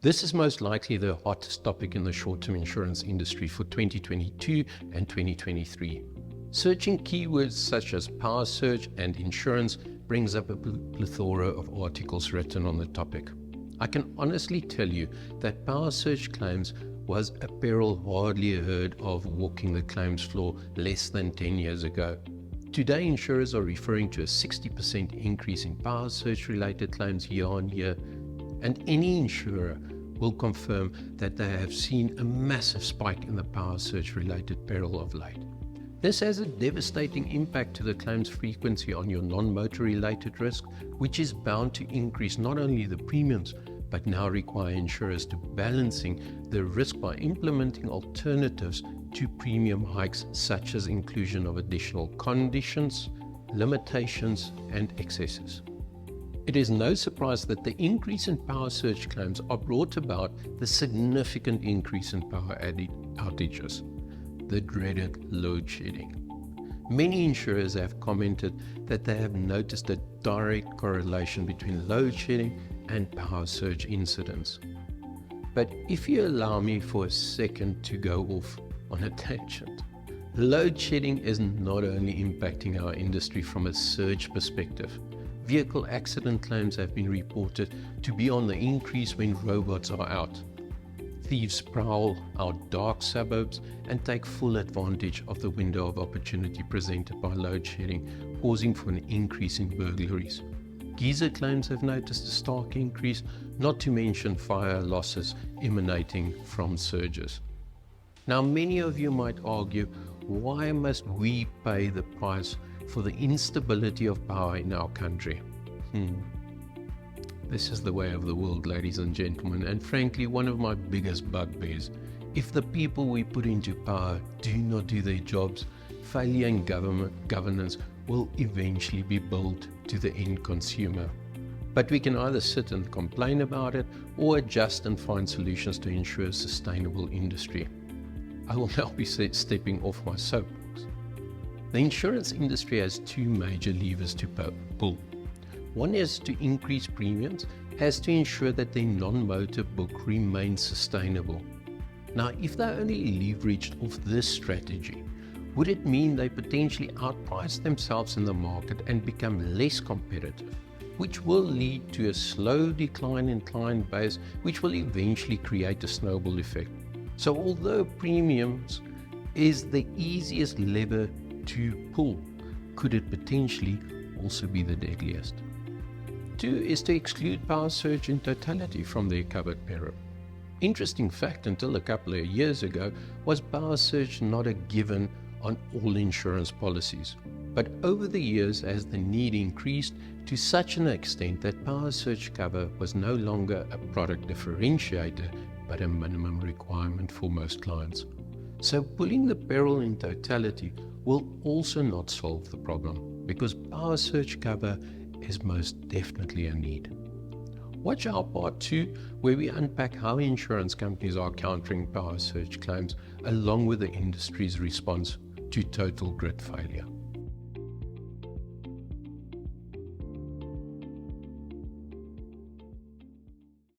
This is most likely the hottest topic in the short-term insurance industry for 2022 and 2023. Searching keywords such as power surge and insurance brings up a plethora of articles written on the topic. I can honestly tell you that power surge claims was a peril hardly heard of walking the claims floor less than 10 years ago. Today, insurers are referring to a 60% increase in power surge related claims year on year, and any insurer will confirm that they have seen a massive spike in the power surge related peril of late. This has a devastating impact to the claims frequency on your non-motor related risk, which is bound to increase not only the premiums, but now require insurers to balancing the risk by implementing alternatives to premium hikes, such as inclusion of additional conditions, limitations, and excesses. It is no surprise that the increase in power surge claims are brought about the significant increase in power outages, the dreaded load shedding. Many insurers have commented that they have noticed a direct correlation between load shedding and power surge incidents. But if you allow me for a second to go off on a tangent, load shedding is not only impacting our industry from a surge perspective. Vehicle accident claims have been reported to be on the increase when robots are out. Thieves prowl our dark suburbs and take full advantage of the window of opportunity presented by load shedding, causing for an increase in burglaries. Geyser claims have noticed a stark increase, not to mention fire losses emanating from surges. Now, many of you might argue, why must we pay the price for the instability of power in our country? This is the way of the world, ladies and gentlemen, and frankly, one of my biggest bugbears. If the people we put into power do not do their jobs, failure in governance will eventually be billed to the end consumer. But we can either sit and complain about it or adjust and find solutions to ensure a sustainable industry. I will now be stepping off my soapbox. The insurance industry has two major levers to pull. One is to increase premiums, has to ensure that their non-motor book remains sustainable. Now, if they only leveraged off this strategy, would it mean they potentially outprice themselves in the market and become less competitive, which will lead to a slow decline in client base, which will eventually create a snowball effect? So although premiums is the easiest lever to pull, could it potentially also be the deadliest? Two is to exclude power surge in totality from their covered peril. Interesting fact, until a couple of years ago, was power surge not a given on all insurance policies. But over the years, as the need increased to such an extent that power surge cover was no longer a product differentiator, but a minimum requirement for most clients. So pulling the peril in totality will also not solve the problem, because power surge cover is most definitely a need. Watch our part 2, where we unpack how insurance companies are countering power surge claims along with the industry's response to total grid failure.